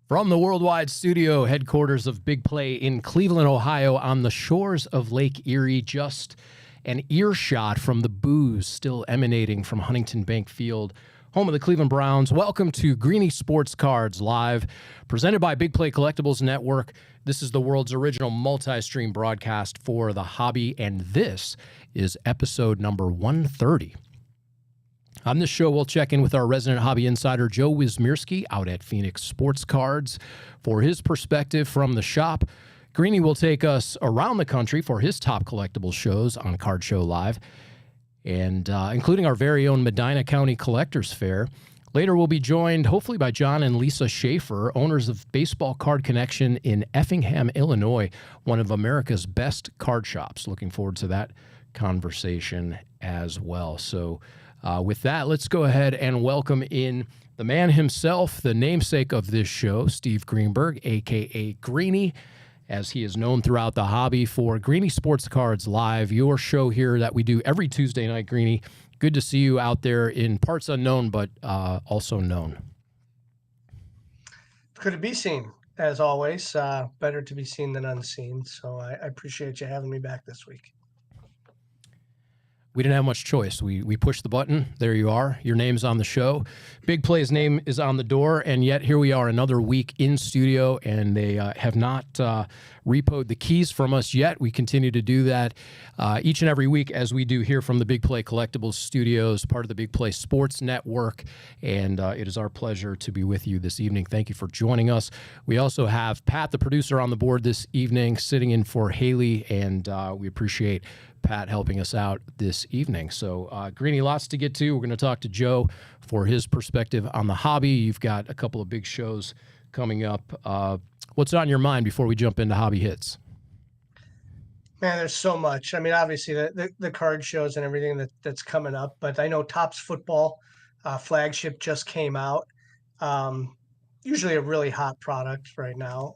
From the worldwide studio headquarters of Big Play in Cleveland, Ohio, on the shores of Lake Erie, just an earshot from the booze still emanating from Huntington Bank Field, home of the Cleveland Browns. Welcome to Greenie Sports Cards Live, presented by Big Play Collectibles Network. This is the world's original multi-stream broadcast for the hobby, and this is episode number 130. On this show, we'll check in with our resident hobby insider, Joe Wysmierski, out at Phoenix Sports Cards for his perspective from the shop. Greenie will take us around the country for his top collectible shows on Card Show Live, and including our very own Medina County Collectors Fair. Later, we'll be joined, hopefully, by Jon and Lisa Schafer, owners of Baseball Card Connection in Effingham, Illinois, one of America's best card shops. Looking forward to that conversation as well. So, with that, let's go ahead and welcome in the man himself, the namesake of this show, Steve Greenberg, a.k.a. Greenie, as he is known throughout the hobby for Greenie Sports Cards Live, your show here that we do every Tuesday night. Greenie, good to see you out there in parts unknown, but also known. Good to be seen, as always. Better to be seen than unseen, so I appreciate you having me back this week. We didn't have much choice. We pushed the button. There you are. Your name's on the show. Big Play's name is on the door, and yet here we are another week in studio, and they have not repoed the keys from us yet. We continue to do that each and every week, as we do here from the Big Play Collectibles Studios, part of the Big Play Sports Network, and it is our pleasure to be with you this evening. Thank you for joining us. We also have Pat, the producer, on the board this evening, sitting in for Haley, and we appreciate Pat helping us out this evening. So, Greenie, lots to get to. We're going to talk to Joe for his perspective on the hobby. You've got a couple of big shows coming up. What's on your mind before we jump into hobby hits? Man, there's so much. I mean, obviously the card shows and everything that's coming up, but I know Topps Football flagship just came out. Usually a really hot product right now.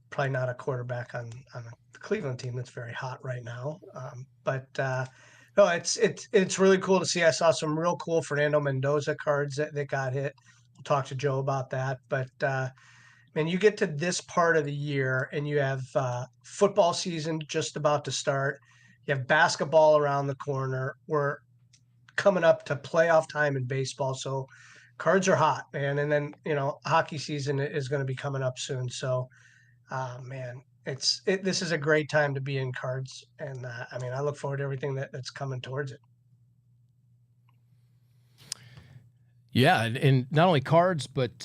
Probably not a quarterback on a Cleveland team that's very hot right now. No, it's really cool to see. I saw some real cool Fernando Mendoza cards that got hit. We'll talk to Joe about that. But man, you get to this part of the year and you have football season just about to start. You have basketball around the corner. We're coming up to playoff time in baseball, so cards are hot, man. And then hockey season is going to be coming up soon. So, man. This is a great time to be in cards, and I mean, I look forward to everything that's coming towards it. Yeah, and not only cards, but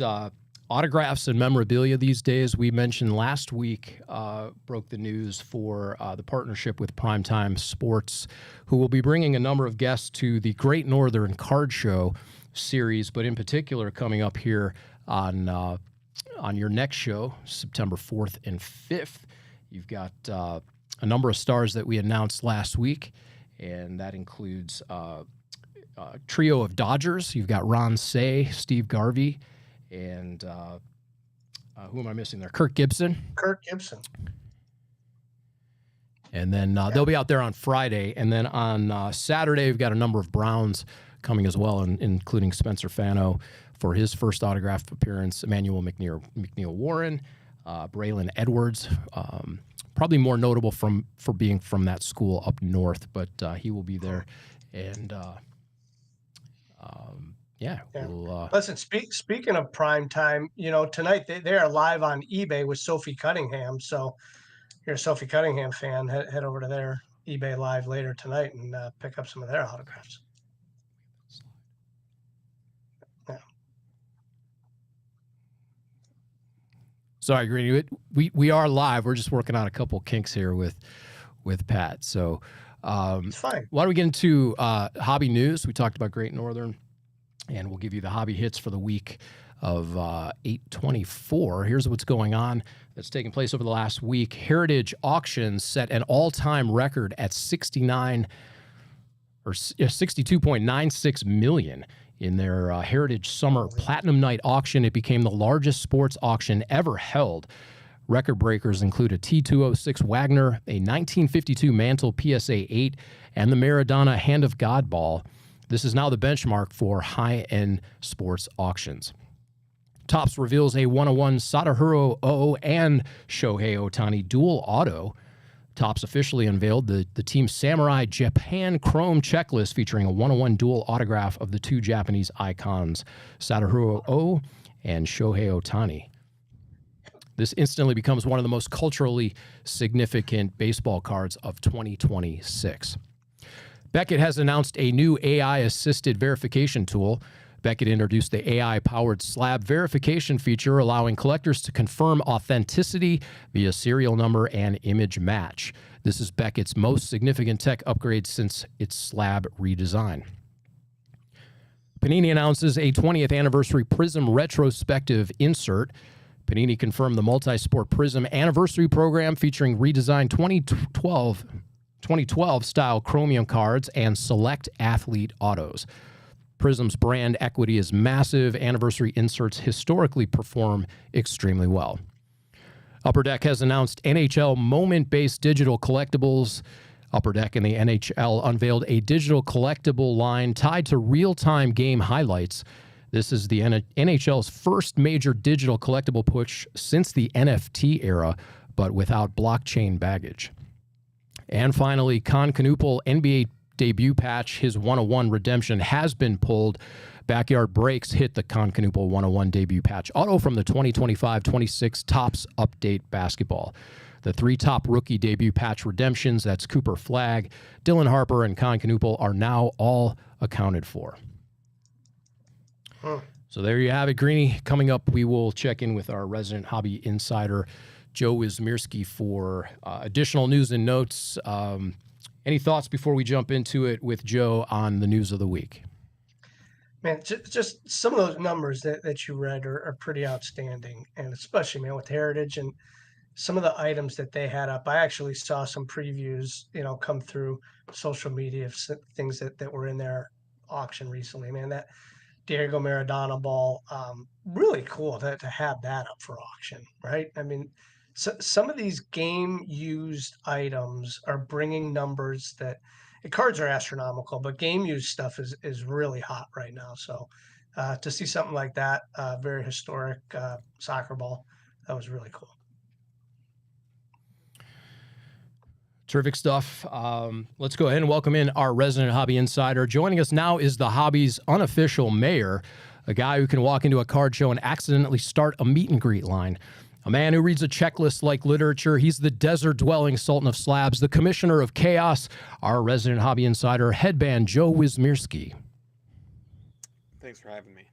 autographs and memorabilia these days. We mentioned last week, broke the news for the partnership with Primetime Sports, who will be bringing a number of guests to the Great Northern Card Show series, but in particular coming up here on your next show, September 4th and 5th. You've got a number of stars that we announced last week, and that includes a trio of Dodgers. You've got Ron Say, Steve Garvey, and who am I missing there? Kirk Gibson. And then they'll be out there on Friday. And then on Saturday, we've got a number of Browns coming as well, including Spencer Fano for his first autograph appearance, Emmanuel McNeil Warren, Braylon Edwards, probably more notable for being from that school up north, but he will be there. And Listen, speaking of prime time, tonight they are live on eBay with Sophie Cunningham. So if you're a Sophie Cunningham fan, head over to their eBay live later tonight and pick up some of their autographs. Sorry, Greenie. We are live. We're just working on a couple kinks here with Pat. So it's fine. Why don't we get into hobby news? We talked about Great Northern, and we'll give you the hobby hits for the week of 8/24. Here's what's going on that's taken place over the last week. Heritage Auctions set an all-time record at 62.96 million. In their Heritage Summer Platinum Night auction. It became the largest sports auction ever held. Record breakers include a T206 Wagner, a 1952 Mantle PSA 8, and the Maradona Hand of God ball. This is now the benchmark for high-end sports auctions. Topps reveals a 101 Sadaharu O and Shohei Ohtani dual auto. Topps officially unveiled the Team Samurai Japan Chrome checklist featuring a 101 dual autograph of the two Japanese icons, Sadaharu O and Shohei Ohtani. This instantly becomes one of the most culturally significant baseball cards of 2026. Beckett has announced a new AI-assisted verification tool. Beckett introduced the AI-powered slab verification feature, allowing collectors to confirm authenticity via serial number and image match. This is Beckett's most significant tech upgrade since its slab redesign. Panini announces a 20th anniversary Prism retrospective insert. Panini confirmed the multi-sport Prism anniversary program featuring redesigned 2012 style chromium cards and select athlete autos. Prism's brand equity is massive. Anniversary inserts historically perform extremely well. Upper Deck has announced NHL moment-based digital collectibles. Upper Deck and the NHL unveiled a digital collectible line tied to real-time game highlights. This is the NHL's first major digital collectible push since the NFT era, but without blockchain baggage. And finally, Concanoopel NBA debut patch, his 101 redemption has been pulled. Backyard Breaks hit the Concanoopel 101 debut patch auto from the 2025-26 Topps Update Basketball. The three top rookie debut patch redemptions, that's Cooper Flagg, Dylan Harper, and Concanoopel, are now all accounted for. So there you have it, Greenie. Coming up, we will check in with our resident hobby insider, Joe Wysmierski, for additional news and notes. Any thoughts before we jump into it with Joe on the news of the week? Man, just some of those numbers that you read are pretty outstanding, and especially, man, with Heritage and some of the items that they had up. I actually saw some previews, come through social media of things that were in their auction recently. Man, that Diego Maradona ball, really cool to have that up for auction, right? I mean, some of these game used items are bringing numbers that cards are astronomical, but game used stuff is really hot right now. So to see something like that, very historic soccer ball, that was really cool. Terrific stuff. Let's go ahead and welcome in our resident hobby insider. Joining us now is the hobby's unofficial mayor, a guy who can walk into a card show and accidentally start a meet and greet line. A man who reads a checklist like literature. He's the desert-dwelling Sultan of Slabs, the commissioner of chaos, our resident hobby insider, headband Joe Wysmierski. Thanks for having me.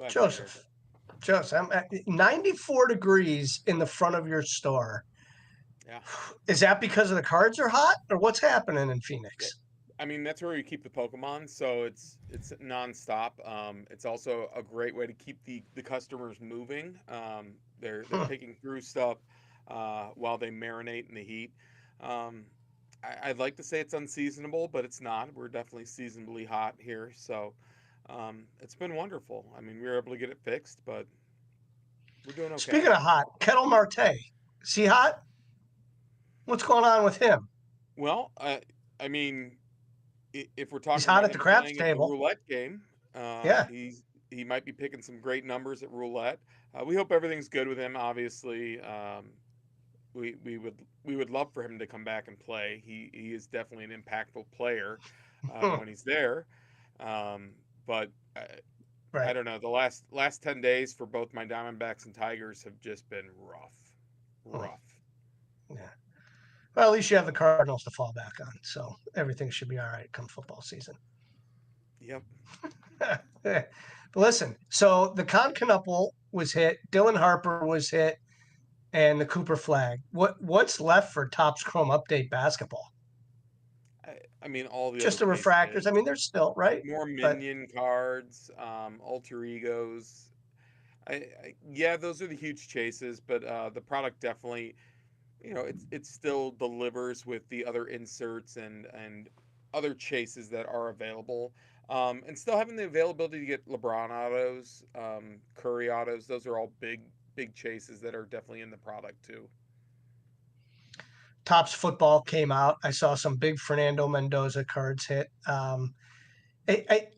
Joseph, I'm at 94 degrees in the front of your store. Yeah. Is that because of the cards are hot, or what's happening in Phoenix? I mean, that's where you keep the Pokemon, so it's nonstop. It's also a great way to keep the customers moving. They're picking through stuff while they marinate in the heat. I'd like to say it's unseasonable, but it's not. We're definitely seasonably hot here, so it's been wonderful. I mean, we were able to get it fixed, but we're doing okay. Speaking of hot, Kettle Marte, is he hot? What's going on with him? Well, I mean, if we're talking he's hot about at the him craps playing table. At the roulette game, yeah, he might be picking some great numbers at roulette. We hope everything's good with him. Obviously, we would love for him to come back and play. He is definitely an impactful player when he's there. But right. I don't know. The last 10 days for both my Diamondbacks and Tigers have just been rough. Yeah. Well, at least you have the Cardinals to fall back on, so everything should be all right come football season. Yep. But listen, so the Concanoopel was hit, Dylan Harper was hit, and the Cooper Flagg. What's left for Topps Chrome Update Basketball? I mean, all the just the other refractors. I mean, they're still right. More minion cards, alter egos. Yeah, those are the huge chases, but the product definitely, it still delivers with the other inserts and other chases that are available, and still having the availability to get LeBron autos, Curry autos. Those are all big chases that are definitely in the product too. Topps football came out. I saw some big Fernando Mendoza cards hit.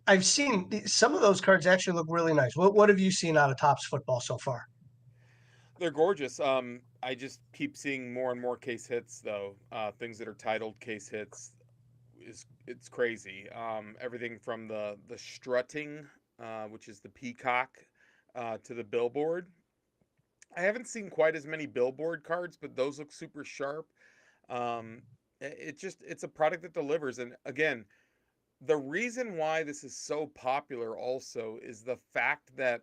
I've seen some of those cards actually look really nice. What have you seen out of Topps football so far? They're gorgeous. I just keep seeing more and more case hits though. Things that are titled case hits it's crazy. Everything from the strutting, which is the peacock, to the billboard. I haven't seen quite as many billboard cards, but those look super sharp. Um, it's a product that delivers. And again, the reason why this is so popular also is the fact that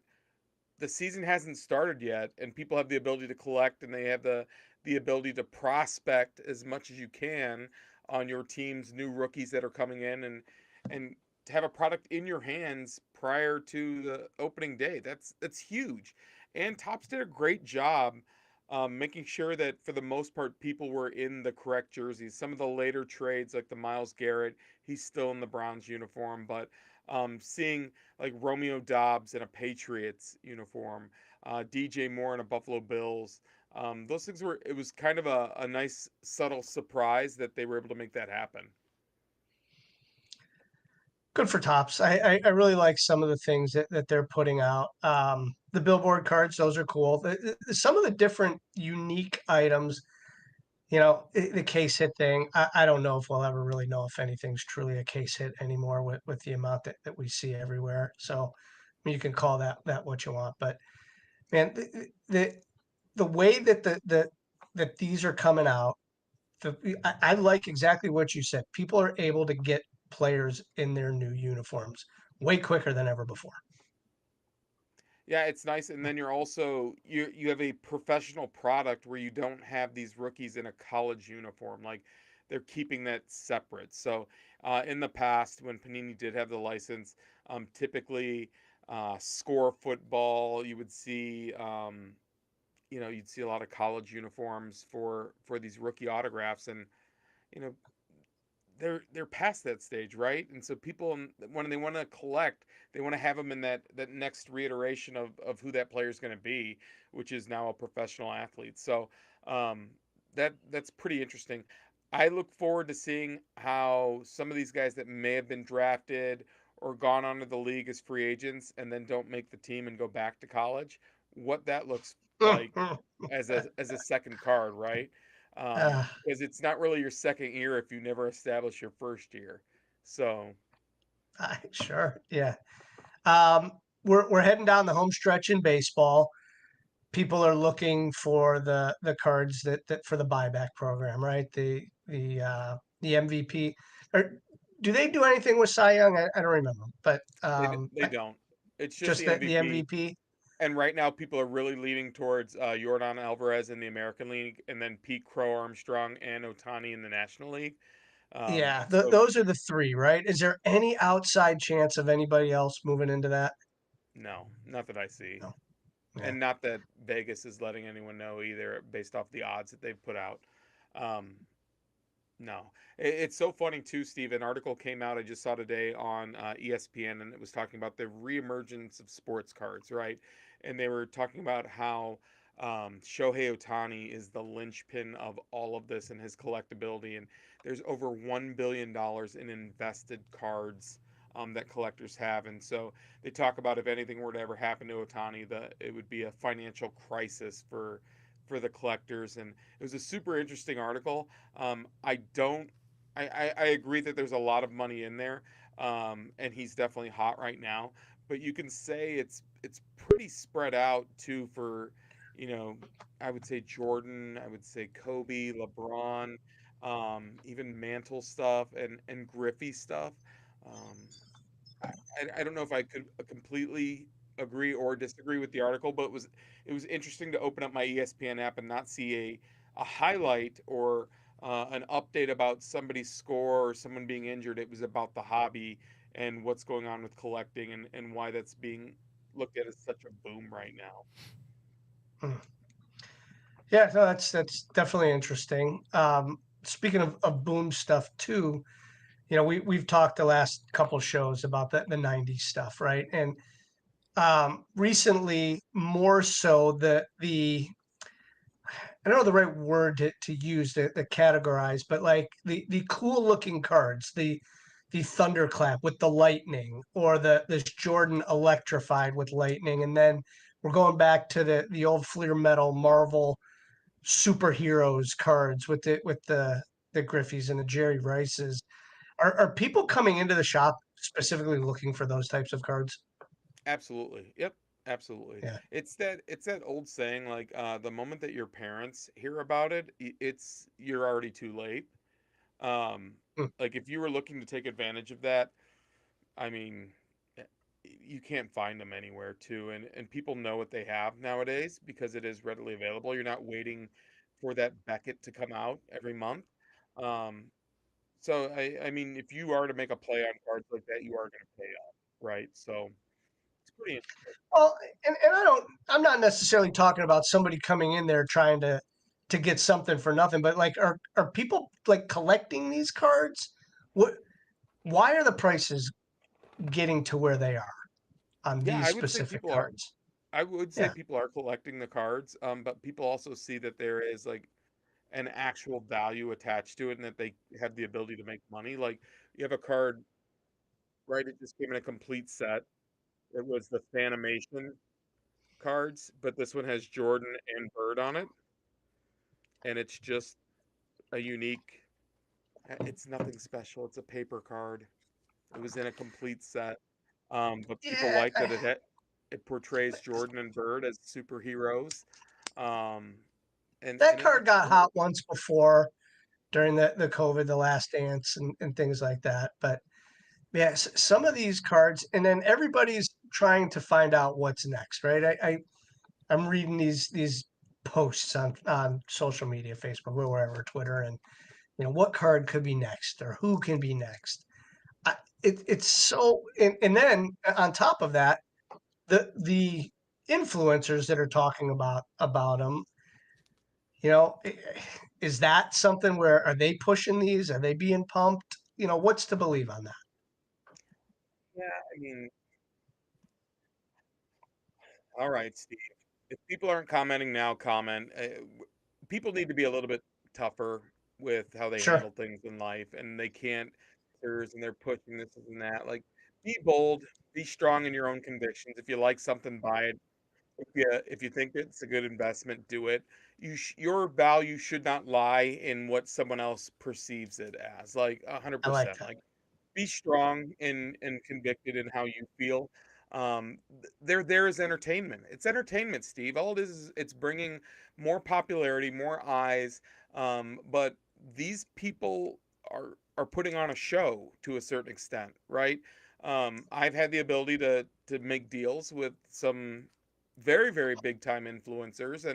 the season hasn't started yet and people have the ability to collect and they have the ability to prospect as much as you can on your team's new rookies that are coming in and to have a product in your hands prior to the opening day. That's huge. And Topps did a great job making sure that for the most part people were in the correct jerseys. Some of the later trades like the Miles Garrett, he's still in the Browns uniform, but seeing like Romeo Dobbs in a Patriots uniform, DJ Moore in a Buffalo Bills. Those things were, it was kind of a nice subtle surprise that they were able to make that happen. Good for Topps. I really like some of the things that they're putting out. The billboard cards, those are cool. Some of the different unique items, the case hit thing. I don't know if we'll ever really know if anything's truly a case hit anymore with the amount that we see everywhere. So I mean, you can call that what you want, but man, the way that these are coming out, I like exactly what you said. People are able to get players in their new uniforms way quicker than ever before. Yeah, it's nice, and then you have a professional product where you don't have these rookies in a college uniform. Like they're keeping that separate. So in the past, when Panini did have the license, typically score football, you would see you'd see a lot of college uniforms for these rookie autographs, and you know they're past that stage, right? And so people, when they want to collect, they want to have them in that next reiteration of who that player is going to be, which is now a professional athlete. So um, that's pretty interesting. I look forward to seeing how some of these guys that may have been drafted or gone on to the league as free agents and then don't make the team and go back to college, what that looks like as a second card, right? Because it's not really your second year if you never establish your first year. So Sure, yeah. Um, we're heading down the home stretch in baseball. People are looking for the cards that for the buyback program, right? The MVP. Or do they do anything with Cy Young? I don't remember, but they don't. It's just just the the MVP. MVP. And right now, people are really leaning towards Jordan Alvarez in the American League, and then Pete Crow Armstrong and Otani in the National League. Yeah, So those are the three, right? Is there any outside chance of anybody else moving into that? no, not that I see, No. Yeah. and not that Vegas is letting anyone know either, based off the odds that they've put out. Um, No, it's so funny too, Steve. An article came out I just saw today on ESPN, and it was talking about the reemergence of sports cards, right? And they were talking about how Shohei Otani is the linchpin of all of this and his collectability. And there's over $1 billion in invested cards that collectors have. And so they talk about if anything were to ever happen to Otani, it would be a financial crisis for the collectors. And it was a super interesting article. I don't. I agree that there's a lot of money in there, and he's definitely hot right now. But you can say it's pretty spread out too. For you know, I would say Jordan, I would say Kobe, LeBron, even Mantle stuff and Griffey stuff. Um, I don't know if I could completely agree or disagree with the article, but it was interesting to open up my ESPN app and not see a highlight or an update about somebody's score or someone being injured. It was about the hobby and what's going on with collecting and why that's being looked at as such a boom right now. Hmm. Yeah, no, that's definitely interesting. Speaking of boom stuff too, we've talked the last couple shows about the '90s stuff, right? And recently, more so the I don't know the right word to use to categorize, but like the cool looking cards, the the thunderclap with the lightning, or this Jordan electrified with lightning, and then we're going back to the old Fleer Metal Marvel superheroes cards with the Griffies and the Jerry Rices. Are people coming into the shop specifically looking for those types of cards? Absolutely. Yep. Absolutely. Yeah. It's that old saying, like, the moment that your parents hear about it, it's you're already too late. Um, Hmm. like if you were looking to take advantage of that, I mean, eh, you can't find them anywhere too, and people know what they have nowadays because it is readily available. You're not waiting for that Beckett to come out every month. Um, so I mean, if you are to make a play on cards like that, you are going to pay up, right? So it's pretty interesting. Well, and I'm not necessarily talking about somebody coming in there trying to get something for nothing, but like are people like collecting these cards? What why are the prices getting to where they are on Yeah, these specific cards? I would say Yeah, people are collecting the cards, but people also see that there is like an actual value attached to it and that they have the ability to make money. Like you have a card, right? It just came in a complete set. It was the Fanimation cards, but this one has Jordan and Bird on it, and it's just a unique. It's nothing special. It's a paper card. It was in a complete set, but people yeah. like that it portrays Jordan and Bird as superheroes, um, That and it card looks got cool. hot once before during the COVID, the Last Dance, and things like that. But yeah, some of these cards, and then everybody's trying to find out what's next, right? I'm reading these posts on social media, Facebook or wherever, Twitter, and what card could be next or who can be next. It's so, and then on top of that, the influencers that are talking about them, is that something where are they pushing these? Are they being pumped? What's to believe on that? Yeah, I mean, all right, Steve. If people aren't commenting now, comment. People need to be a little bit tougher with how they Sure, handle things in life, and they can't. And they're pushing this and that. Like, be bold, be strong in your own convictions. If you like something, buy it. If you think it's a good investment, do it. Your value should not lie in what someone else perceives it as. Like I like 100%. that. Like be strong and convicted in how you feel. They're there as entertainment. It's entertainment, Steve. All it is it's bringing more popularity, more eyes. But these people are putting on a show to a certain extent, right? I've had the ability to make deals with some very very big time influencers,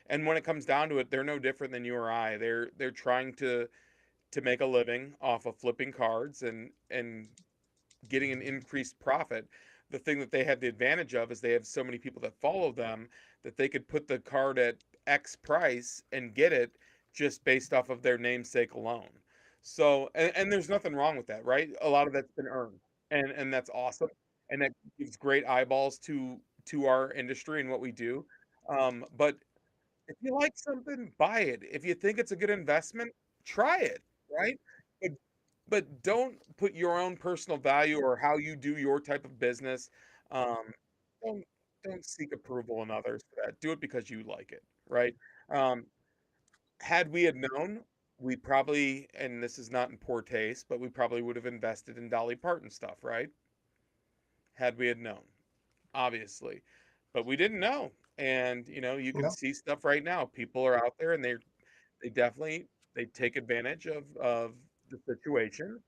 and when it comes down to it, they're no different than you or I. They're trying to make a living off of flipping cards and getting an increased profit. The thing that they have the advantage of is they have so many people that follow them that they could put the card at X price and get it just based off of their namesake alone. So, and there's nothing wrong with that, right? A lot of that's been earned, and that's awesome, and that gives great eyeballs to our industry and what we do. But if you like something, buy it. If you think it's a good investment, try it, right? But don't put your own personal value or how you do your type of business. Um, don't seek approval in others for that. Do it because you like it, right? Um, had we had known, we probably, and this is not in poor taste, but we probably would have invested in Dolly Parton stuff, right? Had we had known, obviously, but we didn't know. And you can No, see stuff right now. People are out there, and they definitely they take advantage of the situation.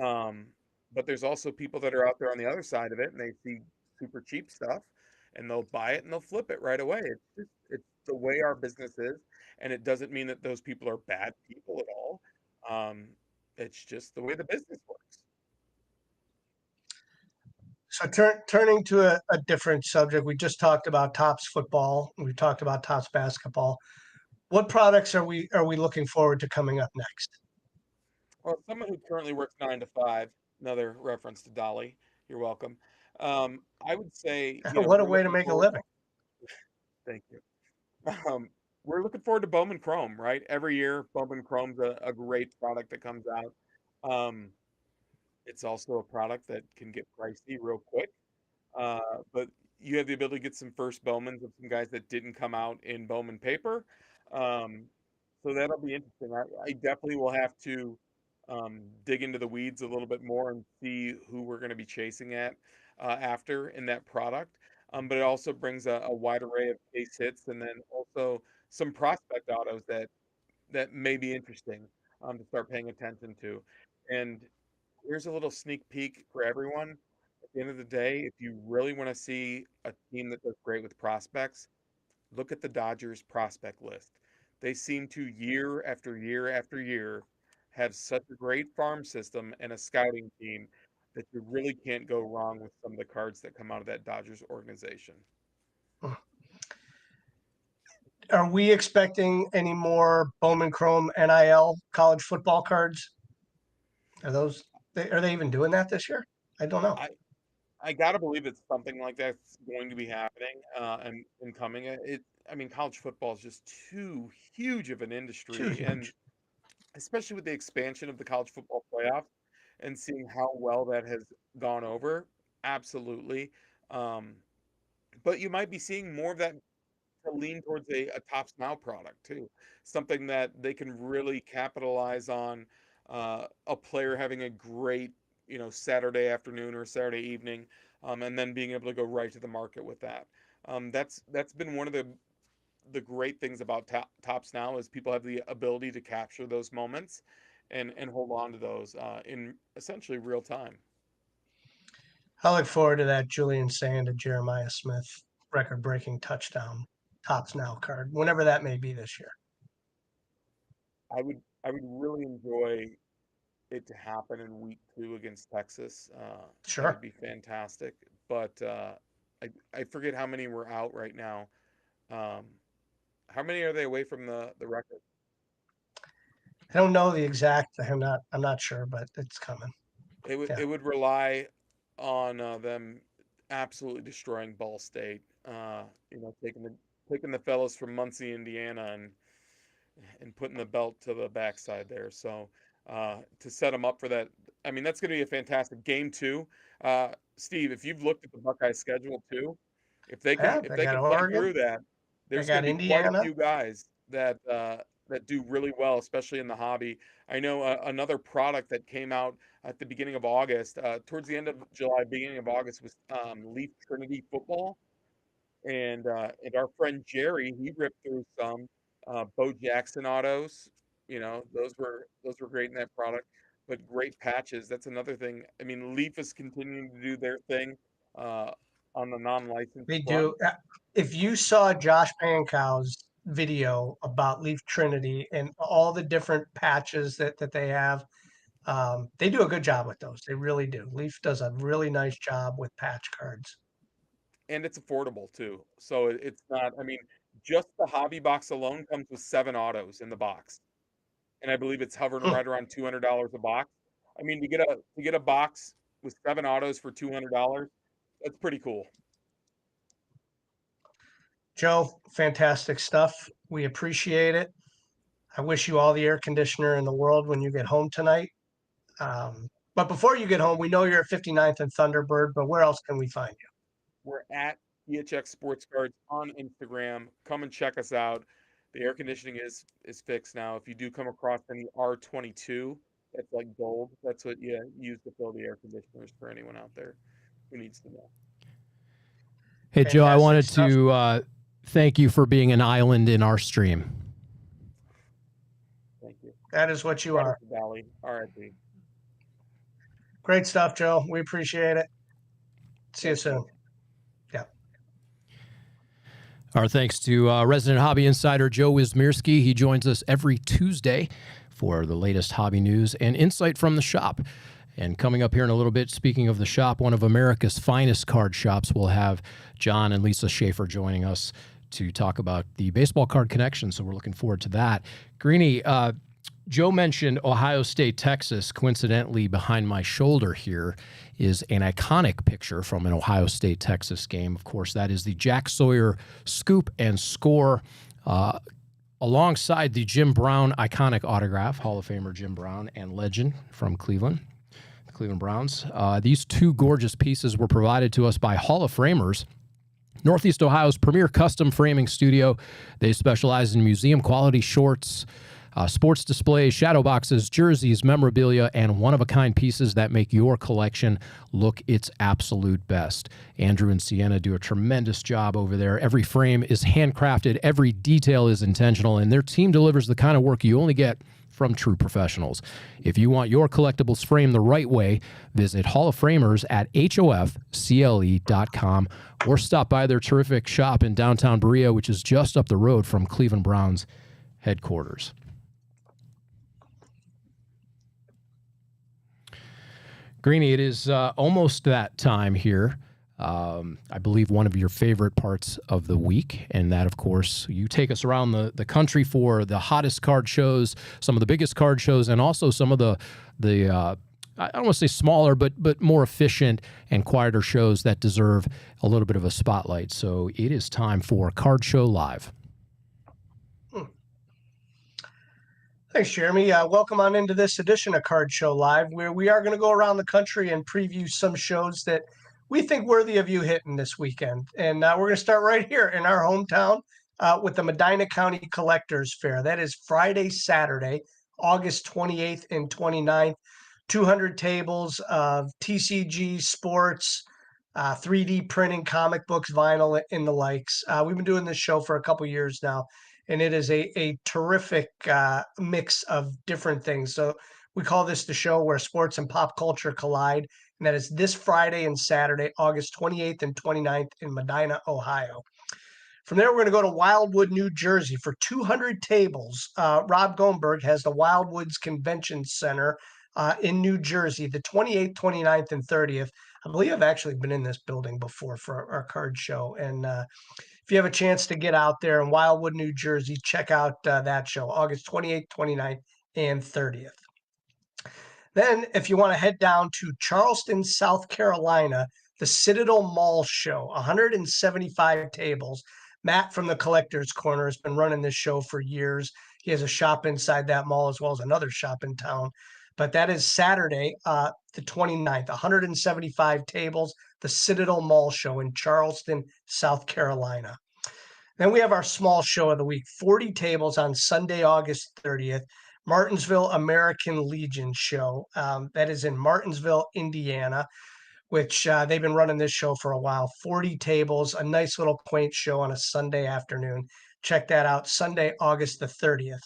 Um, but there's also people that are out there on the other side of it, and they see super cheap stuff, and they'll buy it and they'll flip it right away. It's the way our business is, and it doesn't mean that those people are bad people at all. Um, it's just the way the business works. so turning to a different subject, we just talked about tops football. We talked about tops basketball. What products are we looking forward to coming up next? Well, someone who currently works 9 to 5, another reference to Dolly. You're welcome. I would say, What a we're way to looking make a forward. living. Thank you. Um, we're looking forward to Bowman Chrome, right? Every year, Bowman Chrome's a great product that comes out. Um, It's also a product that can get pricey real quick. Uh, but you have the ability to get some first Bowmans of some guys that didn't come out in Bowman paper. Um, so that'll be interesting. I definitely will have to dig into the weeds a little bit more and see who we're going to be chasing at after in that product. But it also brings a wide array of case hits and then also some prospect autos that may be interesting to start paying attention to. And here's a little sneak peek for everyone. At the end of the day, if you really want to see a team that does great with prospects, look at the Dodgers prospect list. They seem to year after year after year have such a great farm system and a scouting team that you really can't go wrong with some of the cards that come out of that Dodgers organization. Are we expecting any more Bowman Chrome NIL college football cards? Are they even doing that this year? I don't know. I gotta believe it's something like that's going to be happening and coming. I mean, college football is just too huge of an Too industry, and huge. especially with the expansion of the college football playoffs and seeing how well that has gone over. Absolutely. Um, but you might be seeing more of that to lean towards a Tops Now product too, something that they can really capitalize on. A player having a great, Saturday afternoon or Saturday evening, and then being able to go right to the market with that. That's been one of the great things about Tops Now is people have the ability to capture those moments and hold on to those in essentially real time. I look forward to that Julian Sand and Jeremiah Smith record-breaking touchdown Tops Now card, whenever that may be this year. I would really enjoy it to happen in week 2 against Texas. That would Sure. be fantastic. But I forget how many were out right now. Um, how many are they away from the record? I don't know the exact. I'm not sure, but it's coming. It would Yeah. it would rely on them absolutely destroying Ball State. Taking the fellows from Muncie, Indiana, and putting the belt to the backside there. So to set them up for that, I mean, that's going to be a fantastic game 2. Steve, if you've looked at the Buckeye schedule too, if they can Yeah, if they they got can play Oregon. through that, They there's going got to be quite a Indiana. few guys that do really well, especially in the hobby. I know another product that came out at the beginning of August, towards the end of July, beginning of August, was Leaf Trinity football, and our friend Jerry, he ripped through some Bo Jackson autos. Those were great in that product, but great patches. That's another thing. I mean, Leaf is continuing to do their thing uh, on the non-licensed They front. do. If you saw Josh Pankow's video about Leaf Trinity and all the different patches that they have, they do a good job with those. They really do. Leaf does a really nice job with patch cards. And it's affordable too. So it's not. I mean, just the hobby box alone comes with 7 autos in the box, and I believe it's hovering Hmm. right around $200 a box. I mean, to get a box with 7 autos for $200, that's pretty cool. Joe, fantastic stuff. We appreciate it. I wish you all the air conditioner in the world when you get home tonight. But before you get home, we know you're at 59th and Thunderbird, but where else can we find you? We're at EHX Sports Cards on Instagram. Come and check us out. The air conditioning is fixed now. If you do come across any R22, that's like gold. That's what you use to fill the air conditioners for anyone out there who needs to know. Hey, Joe, I Fantastic wanted stuff. to thank you for being an island in our stream. Thank you. That is what you are. Valley, RIP. Great stuff, Joe. We appreciate it. See you Thank you. soon. Yeah. Our thanks to resident hobby insider Joe Wysmierski. He joins us every Tuesday for the latest hobby news and insight from the shop. And coming up here in a little bit, speaking of the shop, one of America's finest card shops, will have Jon and Lisa Schafer joining us to talk about the baseball card connection. So we're looking forward to that. Greenie, Joe mentioned Ohio State, Texas. Coincidentally, behind my shoulder here is an iconic picture from an Ohio State, Texas game. Of course, that is the Jack Sawyer scoop and score alongside the Jim Brown iconic autograph, Hall of Famer Jim Brown and legend from Cleveland. Cleveland Browns. These two gorgeous pieces were provided to us by Hall of Framers, Northeast Ohio's premier custom framing studio. They specialize in museum quality shorts, sports displays, shadow boxes, jerseys, memorabilia, and one-of-a-kind pieces that make your collection look its absolute best. Andrew and Sienna do a tremendous job over there. Every frame is handcrafted, every detail is intentional, and their team delivers the kind of work you only get from true professionals. If you want your collectibles framed the right way, visit Hall of Framers at hofcle.com or stop by their terrific shop in downtown Berea, which is just up the road from Cleveland Browns headquarters. Greenie, it is almost that time here. I believe one of your favorite parts of the week, and that, of course, you take us around the country for the hottest card shows, some of the biggest card shows, and also some of the I don't want to say smaller, but more efficient and quieter shows that deserve a little bit of a spotlight. So it is time for Card Show Live. Thanks, Jeremy. Welcome on into this edition of Card Show Live, where we are going to go around the country and preview some shows that we think worthy of you hitting this weekend. And we're going to start right here in our hometown with the Medina County Collectors Fair. That is Friday, Saturday, August 28th and 29th. 200 tables of TCG, sports, 3D printing, comic books, vinyl, and the likes. We've been doing this show for a couple years now, and it is a terrific mix of different things. So we call this the show where sports and pop culture collide, and that is this Friday and Saturday, August 28th and 29th in Medina, Ohio. From there, we're going to go to Wildwood, New Jersey for 200 tables. Rob Goldberg has the Wildwoods Convention Center in New Jersey, the 28th, 29th, and 30th. I believe I've actually been in this building before for our card show. And if you have a chance to get out there in Wildwood, New Jersey, check out that show, August 28th, 29th, and 30th. Then, if you want to head down to Charleston, South Carolina, the Citadel Mall Show, 175 tables. Matt from the Collectors Corner has been running this show for years. He has a shop inside that mall as well as another shop in town. But that is Saturday, the 29th, 175 tables, the Citadel Mall Show in Charleston, South Carolina. Then we have our small show of the week, 40 tables on Sunday, August 30th, Martinsville American Legion Show. That is in Martinsville, Indiana, which they've been running this show for a while. 40 tables, a nice little quaint show on a Sunday afternoon. Check that out, Sunday, August the 30th.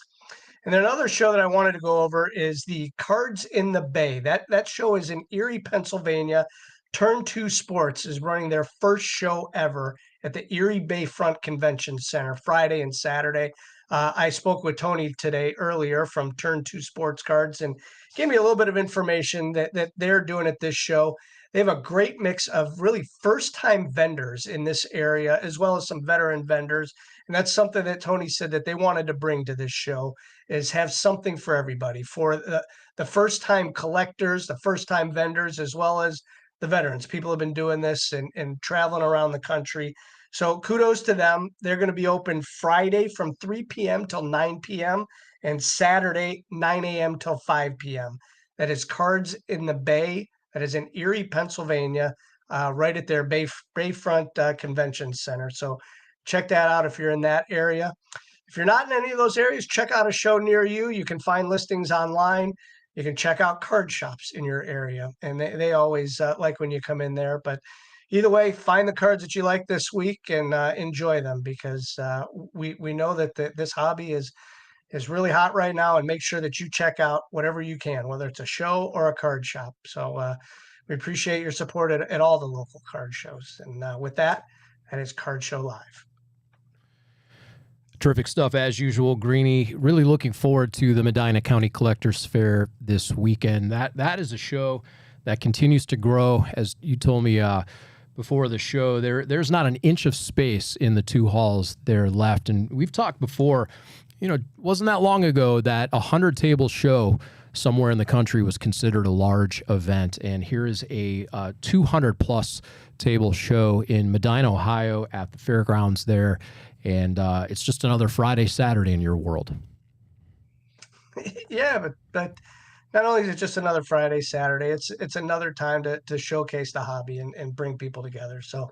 And then another show that I wanted to go over is the Cards in the Bay. That show is in Erie, Pennsylvania. Turn 2 Sports is running their first show ever at the Erie Bayfront Convention Center, Friday and Saturday. I spoke with Tony today earlier from Turn 2 Sports Cards and gave me a little bit of information that they're doing at this show. They have a great mix of really first-time vendors in this area, as well as some veteran vendors. And that's something that Tony said that they wanted to bring to this show, is have something for everybody, for the first-time collectors, the first-time vendors, as well as the veterans. People have been doing this and traveling around the country. So kudos to them. They're going to be open Friday from 3 p.m. till 9 p.m. and Saturday, 9 a.m. till 5 p.m. That is Cards in the Bay. That is in Erie, Pennsylvania, right at their Bayfront Convention Center. So check that out if you're in that area. If you're not in any of those areas, check out a show near you. You can find listings online. You can check out card shops in your area. And they always like when you come in there. But either way, find the cards that you like this week and enjoy them, because we know that this hobby is really hot right now, and make sure that you check out whatever you can, whether it's a show or a card shop. So we appreciate your support at all the local card shows. And with that is Card Show Live. Terrific stuff as usual, Greenie. Really looking forward to the Medina County Collectors Fair this weekend. That is a show that continues to grow. As you told me before the show, there's not an inch of space in the two halls there left. And we've talked before, wasn't that long ago that 100-table show somewhere in the country was considered a large event. And here is a 200-plus table show in Medina, Ohio at the fairgrounds there. And it's just another Friday, Saturday in your world. Yeah, but not only is it just another Friday, Saturday, it's another time to showcase the hobby and bring people together. So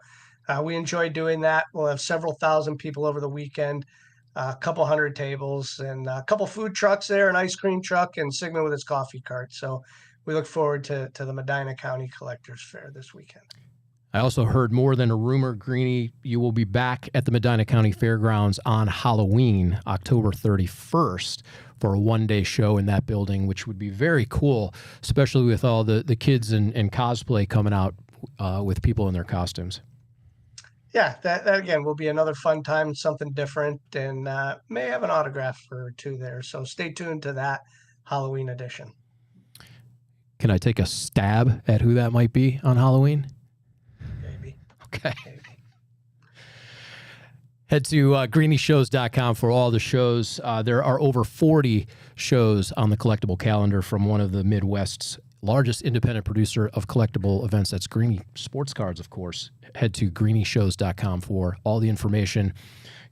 we enjoy doing that. We'll have several thousand people over the weekend, a couple hundred tables, and a couple food trucks there, an ice cream truck, and Sigmund with his coffee cart. So we look forward to the Medina County Collectors Fair this weekend. I also heard more than a rumor, Greenie, you will be back at the Medina County Fairgrounds on Halloween, October 31st, for a one-day show in that building, which would be very cool, especially with all the kids and cosplay coming out with people in their costumes. Yeah, that again will be another fun time, something different, and may have an autograph or two there. So stay tuned to that Halloween edition. Can I take a stab at who that might be on Halloween? Maybe. Okay. Maybe. Head to greenieshows.com for all the shows. There are over 40 shows on the collectible calendar from one of the Midwest's largest independent producer of collectible events. That's Greenie Sports Cards, of course. Head to greenieshows.com for all the information.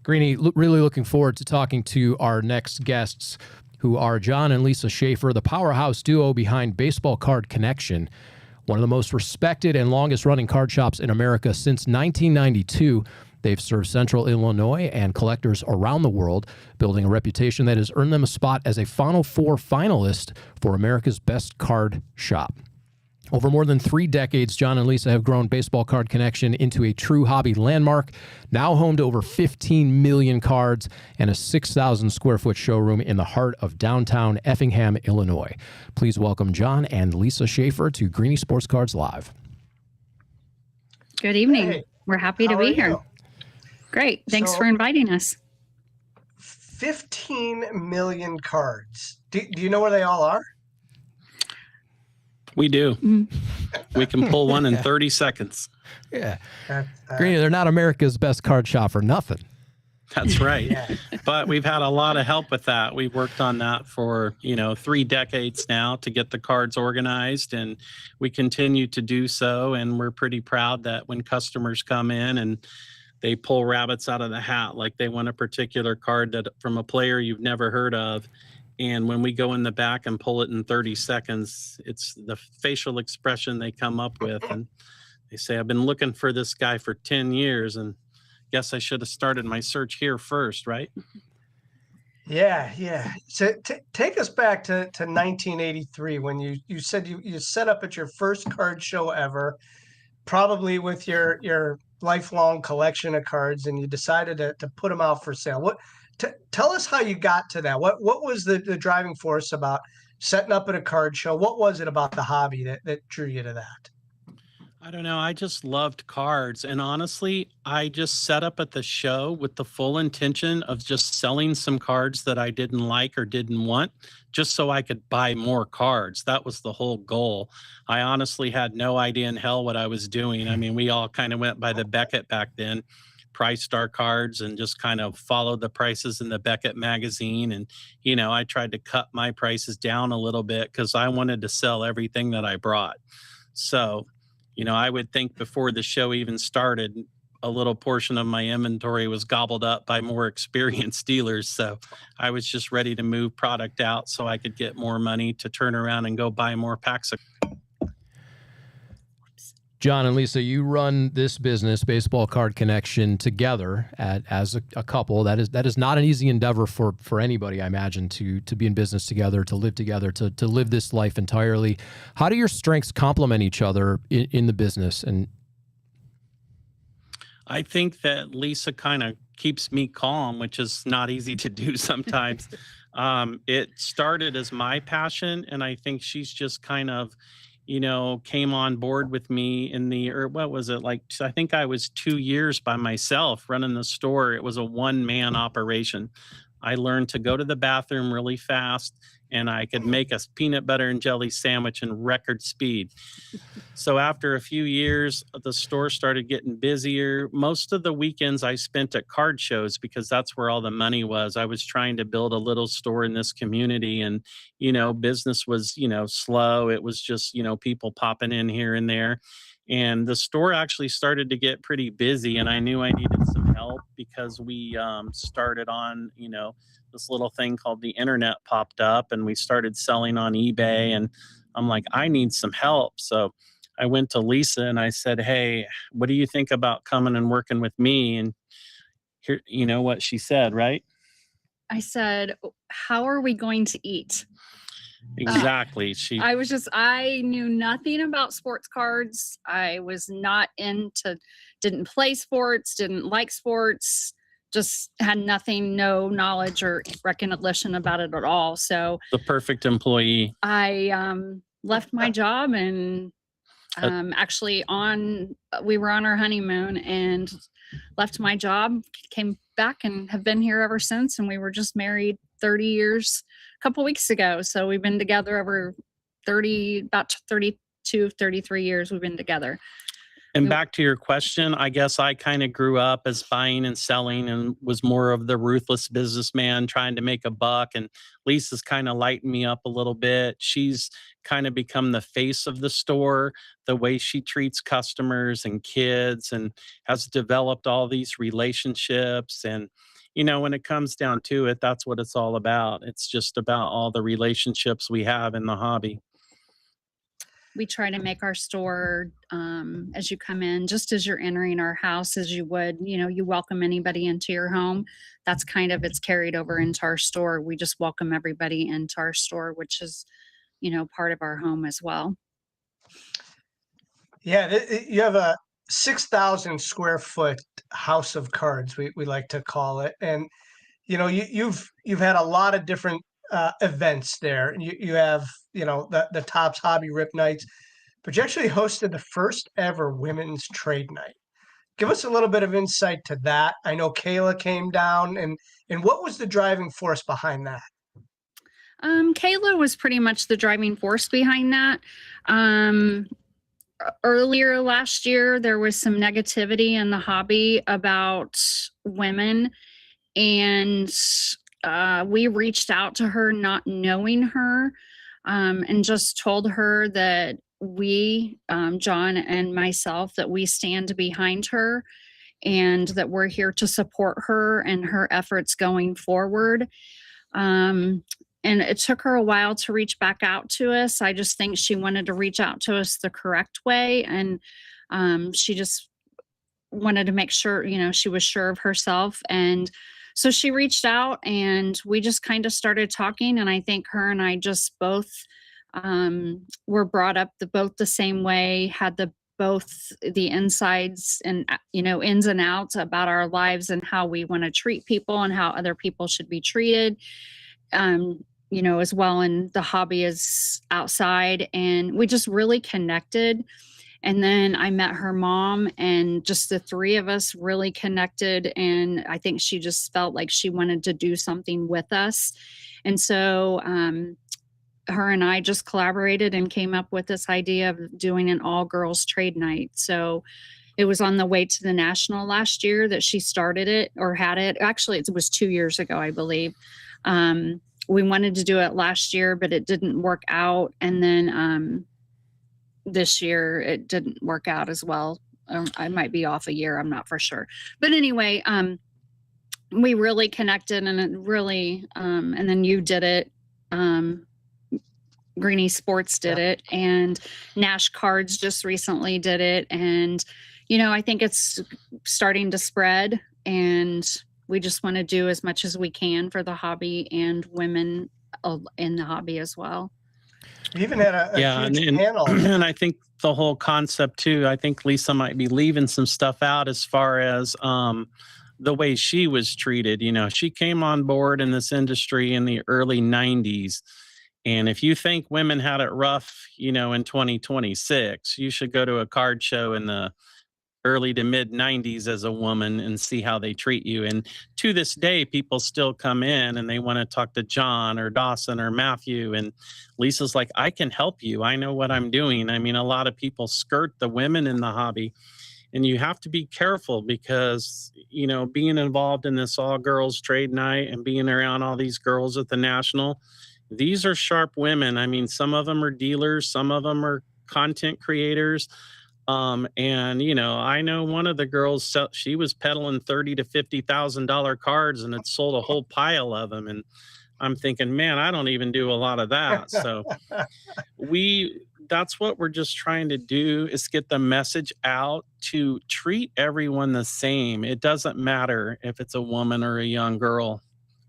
Greenie, really looking forward to talking to our next guests, who are Jon and Lisa Schafer, the powerhouse duo behind Baseball Card Connection, one of the most respected and longest-running card shops in America since 1992. They've served Central Illinois and collectors around the world, building a reputation that has earned them a spot as a Final Four finalist for America's Best Card Shop. Over more than 3 decades, Jon and Lisa have grown Baseball Card Connection into a true hobby landmark, now home to over 15 million cards and a 6,000 square foot showroom in the heart of downtown Effingham, Illinois. Please welcome Jon and Lisa Schafer to Greenie Sports Cards Live. Good evening. Hey, we're happy to how be are here. you? Great. Thanks So- for inviting us. 15 million cards. Do you know where they all are? We do. Mm. We can pull one in 30 seconds. Yeah. Uh, Greenie, they're not America's Best Card Shop for nothing. That's right. yeah. But we've had a lot of help with that. We've worked on that for, 3 decades now to get the cards organized, and we continue to do so. And we're pretty proud that when customers come in and they pull rabbits out of the hat, like they want a particular card that from a player you've never heard of. And when we go in the back and pull it in 30 seconds, it's the facial expression they come up with. And they say, I've been looking for this guy for 10 years and guess I should have started my search here first, right? Yeah. So take us back to 1983 when you said you set up at your first card show ever, probably with your lifelong collection of cards, and you decided to put them out for sale. Tell us how you got to that. What was the driving force about setting up at a card show? What was it about the hobby that drew you to that? I don't know. I just loved cards. And honestly, I just set up at the show with the full intention of just selling some cards that I didn't like or didn't want, just so I could buy more cards. That was the whole goal. I honestly had no idea in hell what I was doing. I mean, we all kind of went by the Beckett back then, priced our cards and just kind of followed the prices in the Beckett magazine. And, I tried to cut my prices down a little bit because I wanted to sell everything that I brought. So, I would think before the show even started, a little portion of my inventory was gobbled up by more experienced dealers. So I was just ready to move product out so I could get more money to turn around and go buy more packs of. Jon and Lisa, you run this business, Baseball Card Connection, together as a couple. That is not an easy endeavor for anybody, I imagine, to be in business together, to live together, to live this life entirely. How do your strengths complement each other in the business? And I think that Lisa kind of keeps me calm, which is not easy to do sometimes. It started as my passion, and I think she's just kind of came on board with me what was it, like, I think I was 2 years by myself running the store. It was a one-man operation. I learned to go to the bathroom really fast, and I could make a peanut butter and jelly sandwich in record speed. So after a few years, the store started getting busier. Most of the weekends I spent at card shows because that's where all the money was. I was trying to build a little store in this community, and, business was, slow. It was just, people popping in here and there. And the store actually started to get pretty busy, and I knew I needed some help because we started on, this little thing called the internet popped up and we started selling on eBay. And I'm like, I need some help. So I went to Lisa and I said, hey, what do you think about coming and working with me? And here, you know what she said, right? I said, how are we going to eat? Exactly. I knew nothing about sports cards. I was not didn't play sports, didn't like sports, just had no knowledge or recognition about it at all. So the perfect employee. I left my job and we were on our honeymoon and left my job, came back and have been here ever since. And we were just married 30 years a couple weeks ago. So we've been together over about 32, 33 years we've been together. And back to your question, I guess I kind of grew up as buying and selling and was more of the ruthless businessman trying to make a buck. And Lisa's kind of lightened me up a little bit. She's kind of become the face of the store, the way she treats customers and kids, and has developed all these relationships. And, when it comes down to it, that's what it's all about. It's just about all the relationships we have in the hobby. We try to make our store, as you come in, just as you're entering our house, as you would, you welcome anybody into your home. That's it's carried over into our store. We just welcome everybody into our store, which is, part of our home as well. Yeah, you have a 6,000 square foot house of cards, we like to call it. And, you've had a lot of different events there. And you have, the Topps Hobby Rip Nights, but you actually hosted the first ever women's trade night. Give us a little bit of insight to that. I know Kayla came down, and what was the driving force behind that? Kayla was pretty much the driving force behind that. Earlier last year, there was some negativity in the hobby about women, and we reached out to her not knowing her, and just told her that we, John and myself, that we stand behind her and that we're here to support her and her efforts going forward. And it took her a while to reach back out to us. I just think she wanted to reach out to us the correct way. And she just wanted to make sure, she was sure of herself. And so she reached out and we just kind of started talking. And I think her and I just both were brought up both the same way, had both the insides and, ins and outs about our lives and how we want to treat people and how other people should be treated. As well in the hobby as outside. And we just really connected. And then I met her mom and just the three of us really connected. And I think she just felt like she wanted to do something with us. And so her and I just collaborated and came up with this idea of doing an all girls trade night. So it was on the way to the national last year that she started it or had it. Actually, it was 2 years ago, I believe. We wanted to do it last year, but it didn't work out. And then this year it didn't work out as well. I might be off a year. I'm not for sure. But anyway, we really connected and it really, and then you did it. Greenie Sports did it, and Nash Cards just recently did it. And, I think it's starting to spread, and we just want to do as much as we can for the hobby and women in the hobby as well. You even had a huge panel. And I think the whole concept too, I think Lisa might be leaving some stuff out as far as the way she was treated. She came on board in this industry in the early 90s. And if you think women had it rough, in 2026, you should go to a card show in the early to mid 90s as a woman and see how they treat you. And to this day, people still come in and they want to talk to John or Dawson or Matthew. And Lisa's like, I can help you. I know what I'm doing. I mean, a lot of people skirt the women in the hobby, and you have to be careful because, being involved in this all girls trade night and being around all these girls at the national, these are sharp women. I mean, some of them are dealers, some of them are content creators. And you know, I know one of the girls, she was peddling $30,000 to $50,000 cards and had sold a whole pile of them. And I'm thinking, man, I don't even do a lot of that. So that's what we're just trying to do, is get the message out to treat everyone the same. It doesn't matter if it's a woman or a young girl.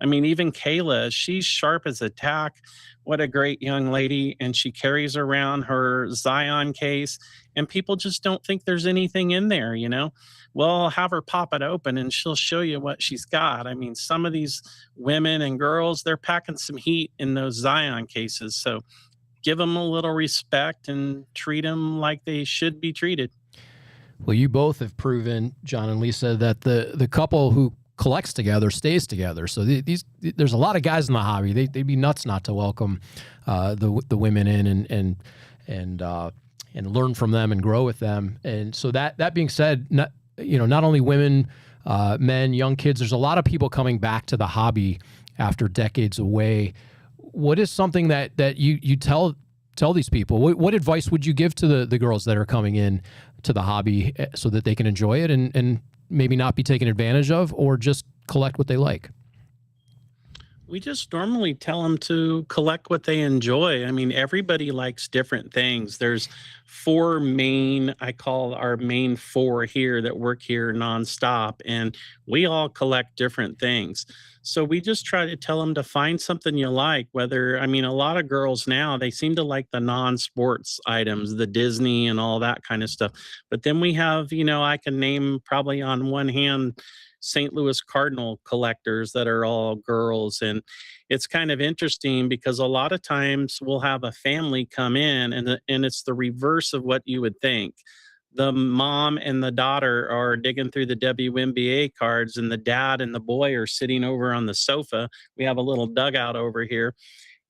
I mean, even Kayla, she's sharp as a tack. What a great young lady. And she carries around her Zion case, and people just don't think there's anything in there, you know? Well, I'll have her pop it open and she'll show you what she's got. I mean, some of these women and girls, they're packing some heat in those Zion cases. So give them a little respect and treat them like they should be treated. Well, you both have proven, Jon and Lisa, that the couple who collects together stays together. So there's a lot of guys in the hobby. They'd be nuts not to welcome the women in and learn from them and grow with them. And so that being said, not only women, men, young kids, there's a lot of people coming back to the hobby after decades away. What is something that you tell these people? What advice would you give to the girls that are coming in to the hobby so that they can enjoy it and maybe not be taken advantage of, or just collect what they like? We just normally tell them to collect what they enjoy. I mean, everybody likes different things. There's four main, I call our main four here that work here nonstop, and we all collect different things. So we just try to tell them to find something you like, I mean, a lot of girls now, they seem to like the non-sports items, the Disney and all that kind of stuff. But then we have, I can name probably on one hand St. Louis Cardinal collectors that are all girls. And it's kind of interesting because a lot of times we'll have a family come in and it's the reverse of what you would think. The mom and the daughter are digging through the WNBA cards, and the dad and the boy are sitting over on the sofa. We have a little dugout over here.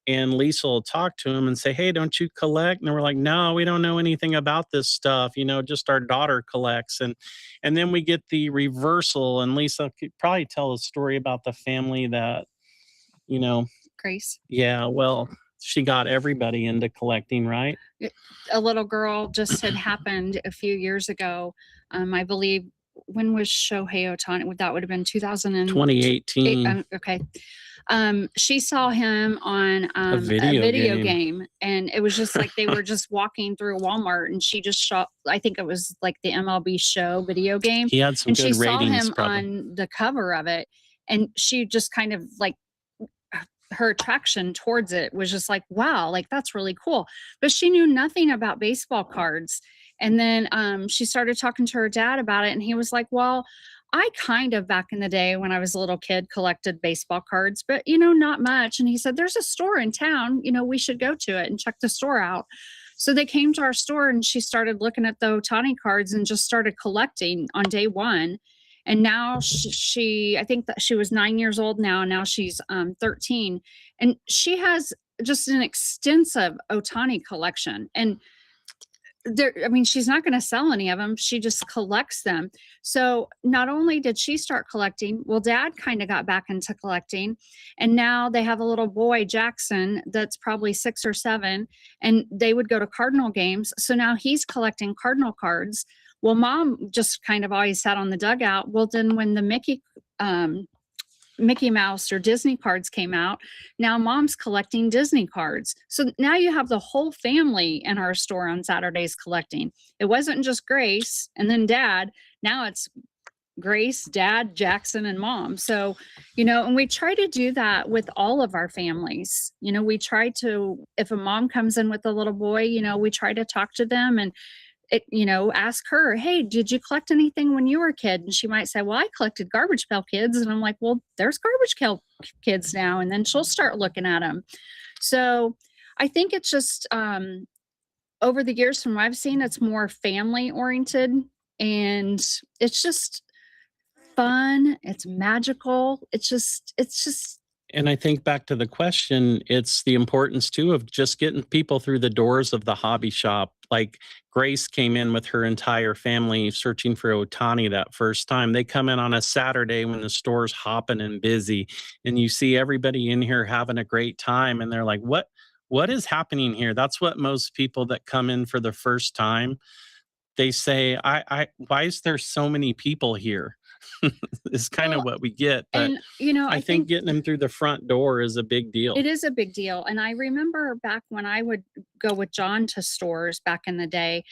And Lisa will talk to him and say, hey, don't you collect? And we're like, no, we don't know anything about this stuff. Just our daughter collects. And then we get the reversal. And Lisa could probably tell a story about the family that, Grace. Yeah, well, she got everybody into collecting, right? A little girl just had happened a few years ago. I believe, when was Shohei Ohtani? That would have been 2018. Okay. She saw him on a video game, and it was just like they were just walking through Walmart, and she just shot, I think it was like the MLB Show video game. He had some and good she ratings, saw him probably on the cover of it, and she just kind of like, her attraction towards it was just like, wow, like that's really cool. But she knew nothing about baseball cards. And then she started talking to her dad about it, and he was like, well, I kind of, back in the day when I was a little kid, collected baseball cards, but not much. And he said, there's a store in town, we should go to it and check the store out. So they came to our store, and she started looking at the Ohtani cards and just started collecting on day one. And now I think that she was 9 years old now. Now she's 13, and she has just an extensive Ohtani collection. And she's not going to sell any of them. She just collects them. So not only did she start collecting, well, Dad kind of got back into collecting, and now they have a little boy, Jackson, that's probably 6 or 7, and they would go to Cardinal games. So now he's collecting Cardinal cards. Well, Mom just kind of always sat on the dugout. Well, then when the Mickey Mouse or Disney cards came out, now Mom's collecting Disney cards. So now you have the whole family in our store on Saturdays collecting. It wasn't just Grace and then Dad. Now it's Grace, Dad, Jackson, and Mom. So, and we try to do that with all of our families. We try to, if a mom comes in with a little boy, we try to talk to them and ask her, hey, did you collect anything when you were a kid? And she might say, well, I collected Garbage Pail Kids. And I'm like, well, there's Garbage Pail Kids now. And then she'll start looking at them. So I think it's just, over the years from what I've seen, it's more family oriented, and it's just fun. It's magical. It's just. And I think back to the question, it's the importance too of just getting people through the doors of the hobby shop. Like Grace came in with her entire family searching for Ohtani that first time. They come in on a Saturday when the store's hopping and busy, and you see everybody in here having a great time, and they're like, what is happening here? That's what most people that come in for the first time, they say, why is there so many people here? Is kind of Well, what we get. But and you know, I think getting them through the front door is a big deal. it is a big deal. And I remember back when I would go with John to stores back in the day,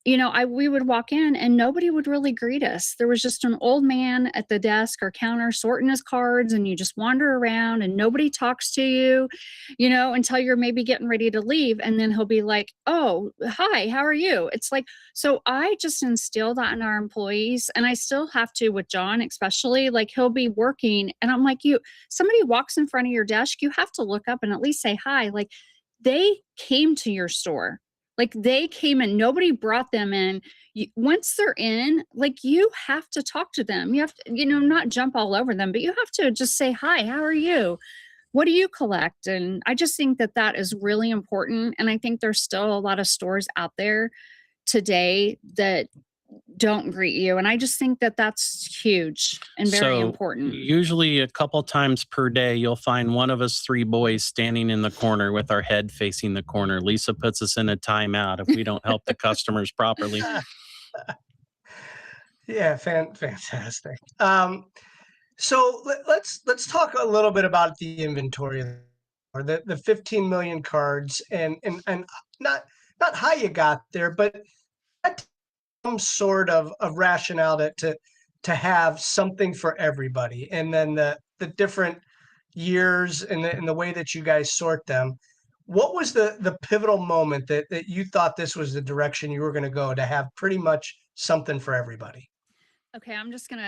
you know, we would walk in and nobody would really greet us. There was just an old man at the desk or counter sorting his cards, and you just wander around and nobody talks to you, you know, until you're maybe getting ready to leave. And then he'll be like, "Oh, hi, how are you?" It's like, so I just instill that in our employees, and I still have to with John, especially. Like, he'll be working and I'm like, somebody walks in front of your desk, you have to look up and at least say hi. Like, they came to your store. Like, they came in, nobody brought them in. Once they're in, like, you have to talk to them. You have to, you know, not jump all over them, but you have to just say, "Hi, how are you? What do you collect?" And I just think that that is really important. And I think there's still a lot of stores out there today that don't greet you. And I just think that that's huge and very important. Usually a couple times per day, you'll find one of us 3 boys standing in the corner with our head facing the corner. Lisa puts us in a timeout if we don't help the customers properly. Yeah, fantastic. So let's talk a little bit about the inventory, or the 15 million cards, and not how you got there, but some sort of rationale to have something for everybody, and then the different years and the way that you guys sort them. What was the pivotal moment that you thought this was the direction you were going to go, to have pretty much something for everybody? Okay,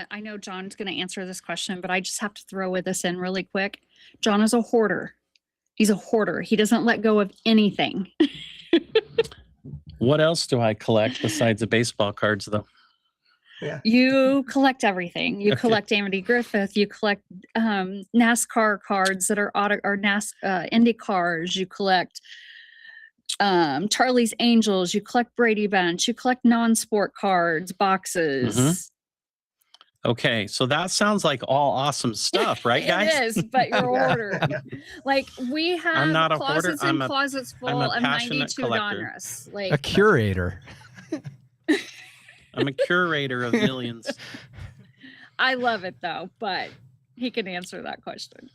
I know John's gonna answer this question, but I just have to throw this in really quick. John is a hoarder. He's a hoarder. He doesn't let go of anything. What else do I collect besides the baseball cards, though? Yeah. You collect everything. You Okay. collect Andy Griffith. You collect NASCAR cards that are Indy cars. You collect Charlie's Angels. You collect Brady Bunch. You collect non-sport cards, boxes. Okay, so that sounds like all awesome stuff, right, guys? It is, but you're a hoarder. Like, we have not a hoarder. closets and closets full I'm a of passionate 92 collector. genres. Like, A curator. I'm a curator of millions. I love it though, but he can answer that question.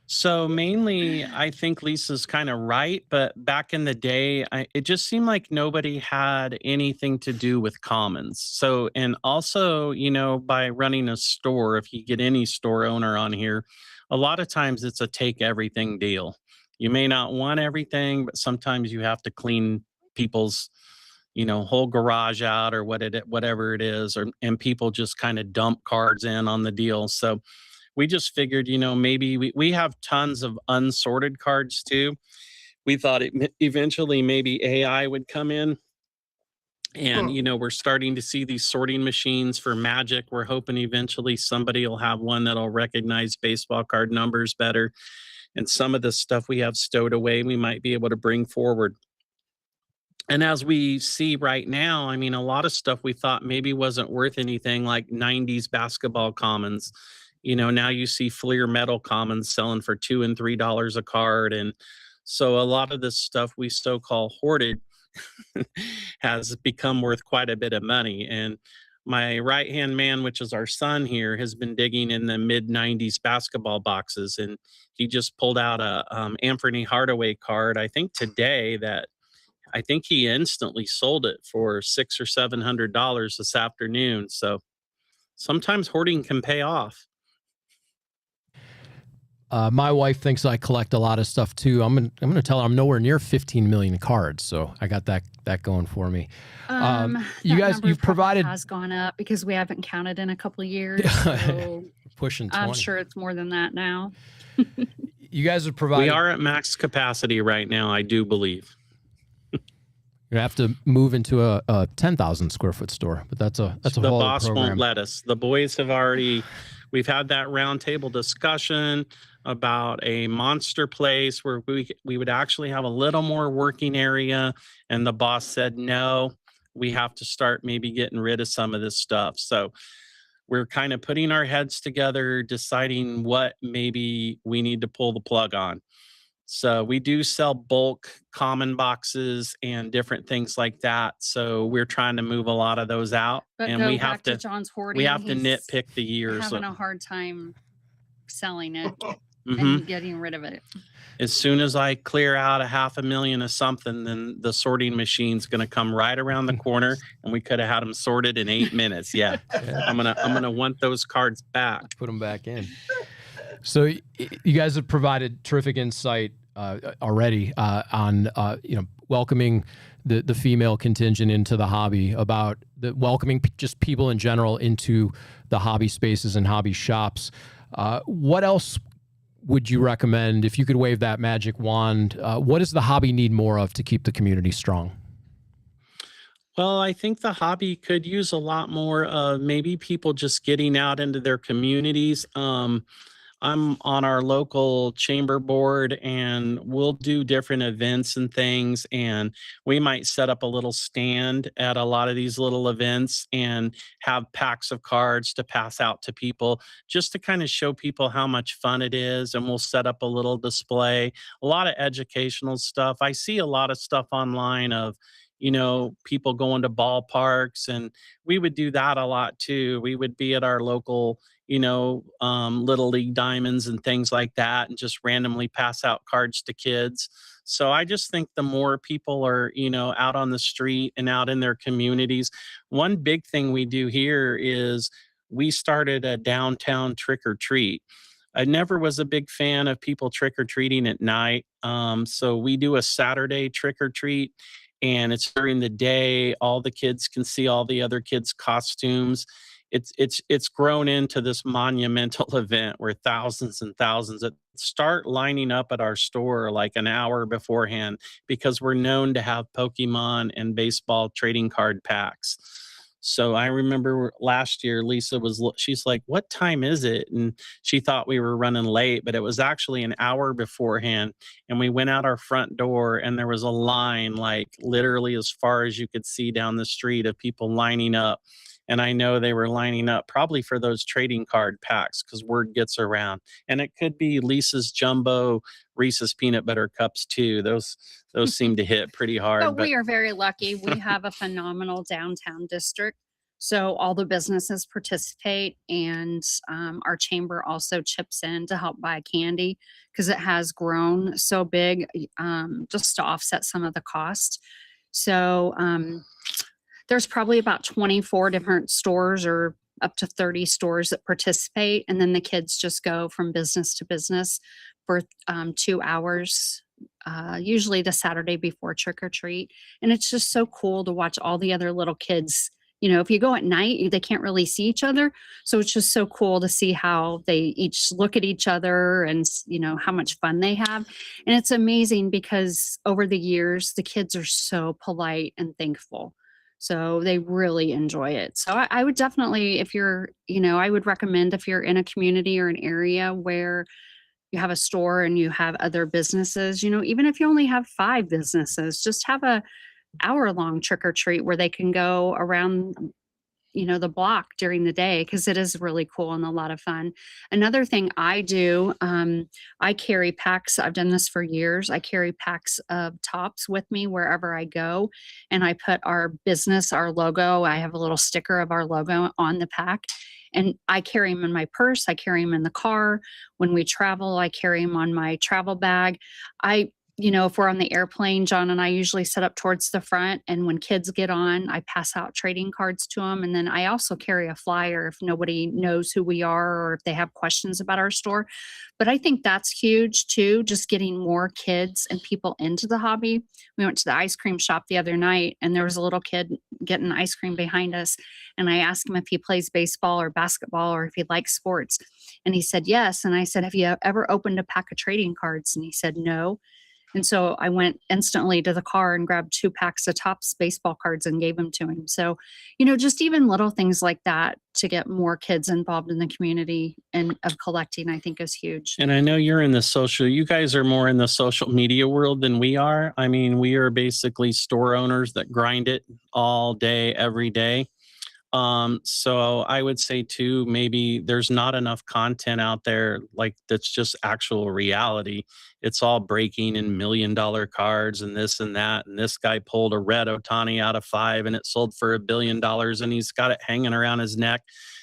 So mainly, I think Lisa's kind of right, but back in the day, it just seemed like nobody had anything to do with commons. So, and also, you know, by running a store, if you get any store owner on here, a lot of times it's a take everything deal. You may not want everything, but sometimes you have to clean people's, you know, whole garage out or whatever it is, and people just kind of dump cards in on the deal. So we just figured, you know, maybe we have tons of unsorted cards too. We thought eventually maybe AI would come in. And, you know, we're starting to see these sorting machines for Magic. We're hoping eventually somebody will have one that'll recognize baseball card numbers better. And some of the stuff we have stowed away, we might be able to bring forward. And as we see right now, I mean, a lot of stuff we thought maybe wasn't worth anything, like 90s basketball commons. You know, now you see Fleer metal commons selling for $2 and $3 a card. And so a lot of this stuff we so-called hoarded has become worth quite a bit of money. And my right-hand man, which is our son here, has been digging in the mid-90s basketball boxes. And he just pulled out a Anthony Hardaway card, I think today, that I think he instantly sold it for $600 or $700 this afternoon. So sometimes hoarding can pay off. My wife thinks I collect a lot of stuff too. I'm gonna tell her I'm nowhere near 15 million cards, so I got that going for me. You guys, you've provided has gone up because we haven't counted in a couple of years. So pushing 20. I'm sure it's more than that now. You guys have provided. We are at max capacity right now, I do believe. You have to move into a 10,000 square foot store, but that's a The whole boss program. won't let us. The boys have already. We've had that roundtable discussion about a monster place where we would actually have a little more working area, and the boss said no. We have to start maybe getting rid of some of this stuff. So we're kind of putting our heads together, deciding what maybe we need to pull the plug on. So we do sell bulk common boxes and different things like that. So we're trying to move a lot of those out, But and go we back have to to John's hoarding. we have to He's nitpick the years. having a hard time selling it Mhm. and getting rid of it. As soon as I clear out $500,000 of something, then the sorting machine's going to come right around the corner, and we could have had them sorted in 8 minutes. Yeah, I'm gonna want those cards back. Put them back in. So you guys have provided terrific insight already on welcoming the female contingent into the hobby, about welcoming just people in general into the hobby spaces and hobby shops. What else would you recommend if you could wave that magic wand? What does the hobby need more of to keep the community strong? Well, I think the hobby could use a lot more of maybe people just getting out into their communities. I'm on our local chamber board, and we'll do different events and things. And we might set up a little stand at a lot of these little events and have packs of cards to pass out to people, just to kind of show people how much fun it is. And we'll set up a little display, a lot of educational stuff. I see a lot of stuff online of, people going to ballparks, and we would do that a lot too. We would be at our local little league diamonds and things like that, and just randomly pass out cards to kids. So I just think the more people are, out on the street and out in their communities. One big thing we do here is we started a downtown trick or treat. I never was a big fan of people trick or treating at night. So we do a Saturday trick or treat, and it's during the day. All the kids can see all the other kids' costumes. It's grown into this monumental event where thousands and thousands start lining up at our store like an hour beforehand, because we're known to have Pokemon and baseball trading card packs. So I remember last year, she's like, "What time is it?" And she thought we were running late, but it was actually an hour beforehand. And we went out our front door, and there was a line, like literally as far as you could see down the street, of people lining up. And I know they were lining up probably for those trading card packs, because word gets around. And it could be Lisa's Jumbo Reese's Peanut Butter Cups too. Those seem to hit pretty hard. But we are very lucky. We have a phenomenal downtown district. So all the businesses participate, and our chamber also chips in to help buy candy, because it has grown so big, just to offset some of the cost. So there's probably about 24 different stores, or up to 30 stores that participate. And then the kids just go from business to business for 2 hours, usually the Saturday before trick or treat. And it's just so cool to watch all the other little kids. If you go at night, they can't really see each other. So it's just so cool to see how they each look at each other, and, how much fun they have. And it's amazing, because over the years, the kids are so polite and thankful. So they really enjoy it. So I would definitely, if you're, I would recommend, if you're in a community or an area where you have a store and you have other businesses, even if you only have 5 businesses, just have a hour-long trick or treat where they can go around, the block during the day, because it is really cool and a lot of fun. Another thing I do, I carry packs. I've done this for years. I carry packs of tops with me wherever I go, and I put our business, our logo. I have a little sticker of our logo on the pack, and I carry them in my purse. I carry them in the car. When we travel, I carry them on my travel bag. If we're on the airplane, John and I usually set up towards the front, and when kids get on, I pass out trading cards to them. And then I also carry a flyer if nobody knows who we are, or if they have questions about our store. But I think that's huge too, just getting more kids and people into the hobby. We went to the ice cream shop the other night, and there was a little kid getting ice cream behind us. And I asked him if he plays baseball or basketball, or if he likes sports. And he said, yes. And I said, have you ever opened a pack of trading cards? And he said, no. And so I went instantly to the car and grabbed 2 packs of Topps baseball cards and gave them to him. So, just even little things like that to get more kids involved in the community and of collecting, I think is huge. And I know you guys are more in the social media world than we are. I mean, we are basically store owners that grind it all day, every day. So I would say too, maybe there's not enough content out there like that's just actual reality. It's all breaking in $1 million cards and this and that. And this guy pulled a red Otani out of 5 and it sold for $1 billion and he's got it hanging around his neck.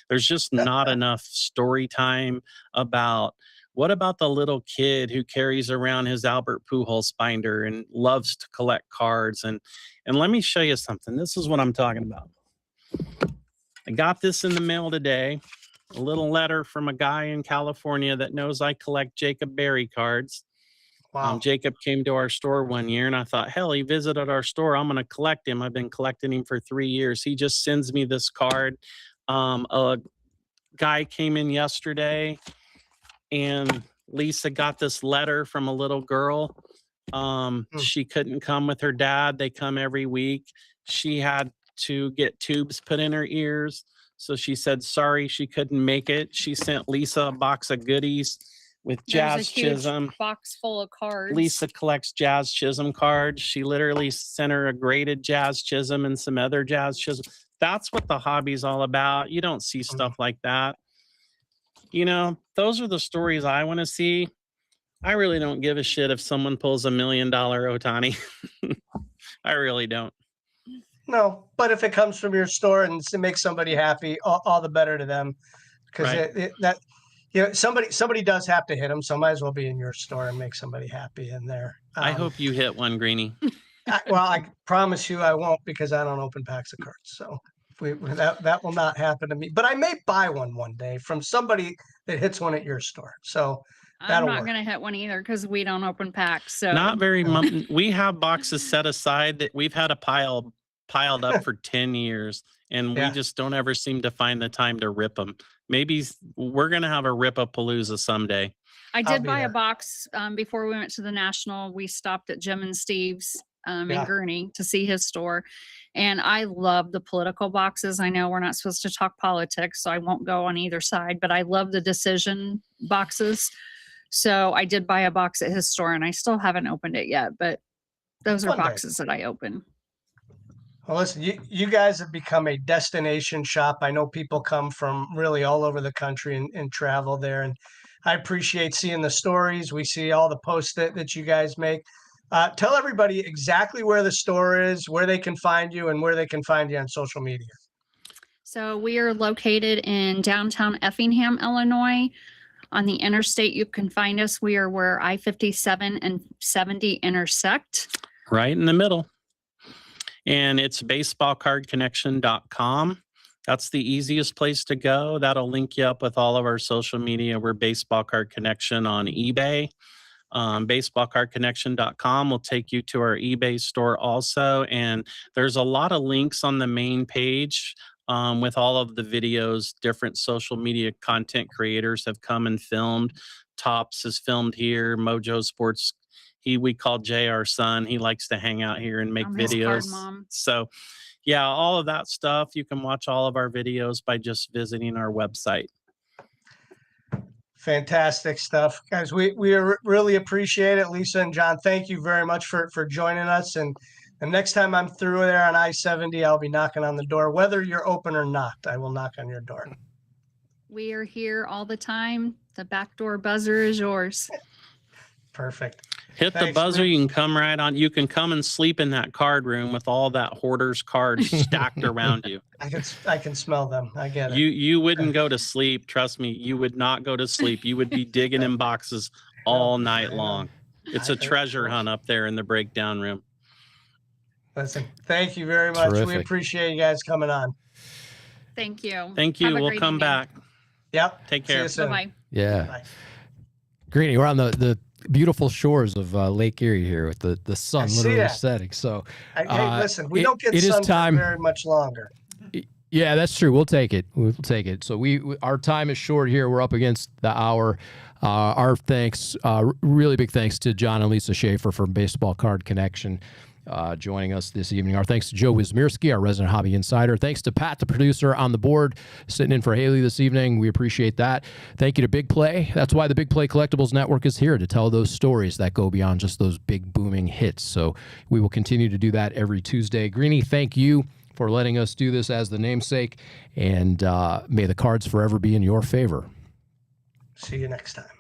There's just not enough story time about what about the little kid who carries around his Albert Pujols binder and loves to collect cards. And let me show you something. This is what I'm talking about. I got this in the mail today, a little letter from a guy in California that knows I collect Jacob Berry cards. Wow. Jacob came to our store one year and I thought, hell, he visited our store. I'm going to collect him. I've been collecting him for 3 years. He just sends me this card. A guy came in yesterday and Lisa got this letter from a little girl. She couldn't come with her dad. They come every week. She had to get tubes put in her ears. So she said, sorry, she couldn't make it. She sent Lisa a box of goodies with Jazz Chisholm. Box full of cards. Lisa collects Jazz Chisholm cards. She literally sent her a graded Jazz Chisholm and some other Jazz Chisholm. That's what the hobby's all about. You don't see stuff like that. You know, those are the stories I want to see. I really don't give a shit if someone pulls $1 million Otani. I really don't. No, but if it comes from your store and it makes somebody happy, all the better to them. Because Right. somebody does have to hit them, so might as well be in your store and make somebody happy in there. I hope you hit one, Greenie. I promise you I won't, because I don't open packs of cards. So that will not happen to me. But I may buy one day from somebody that hits one at your store. So I'm not going to hit one either because we don't open packs. So not very much. We have boxes set aside that we've had piled up for 10 years and we just don't ever seem to find the time to rip them. Maybe we're going to have a rip-a-palooza someday. I did buy a box before we went to the National. We stopped at Jim and Steve's in Greenie to see his store. And I love the political boxes. I know we're not supposed to talk politics, so I won't go on either side, but I love the decision boxes. So I did buy a box at his store and I still haven't opened it yet, but those are boxes that I open. Well, listen, you guys have become a destination shop. I know people come from really all over the country and travel there. And I appreciate seeing the stories. We see all the posts that you guys make. Tell everybody exactly where the store is, where they can find you, and where they can find you on social media. So we are located in downtown Effingham, Illinois. On the interstate, you can find us. We are where I-57 and 70 intersect. Right in the middle. And it's baseballcardconnection.com. That's the easiest place to go. That'll link you up with all of our social media. We're Baseball Card Connection on eBay. Baseballcardconnection.com will take you to our eBay store also. And there's a lot of links on the main page with all of the videos. Different social media content creators have come and filmed. Tops has filmed here. Mojo Sports, we call Jay our son. He likes to hang out here and make videos. So yeah, all of that stuff. You can watch all of our videos by just visiting our website. Fantastic stuff, guys. We really appreciate it. Lisa and John, thank you very much for joining us. And the next time I'm through there on I-70, I'll be knocking on the door. Whether you're open or not, I will knock on your door. We are here all the time. The back door buzzer is yours. Perfect. Hit the buzzer. You can come right on. You can come and sleep in that card room with all that hoarder's cards stacked around you. I can smell them. I get it. You wouldn't go to sleep. Trust me, you would not go to sleep. You would be digging in boxes all night long. It's a treasure hunt up there in the breakdown room. Listen, thank you very much. Terrific. We appreciate you guys coming on. Thank you. Thank you. We'll come back. Yep. Take care. Bye-bye. Yeah. Bye. Greenie, we're on the beautiful shores of Lake Erie here with the sun literally setting. So, hey, listen, we don't get it sun is time for very much longer. Yeah, that's true. We'll take it. We'll take it. So our time is short here. We're up against the hour. Our thanks, really big thanks to Jon and Lisa Schafer from Baseball Card Connection joining us this evening. Our thanks to Joe Wysmierski, our resident hobby insider. Thanks to Pat, the producer on the board, sitting in for Haley this evening. We appreciate that. Thank you to Big Play. That's why the Big Play Collectibles Network is here, to tell those stories that go beyond just those big booming hits. So we will continue to do that every Tuesday. Greenie, thank you for letting us do this as the namesake, and may the cards forever be in your favor. See you next time.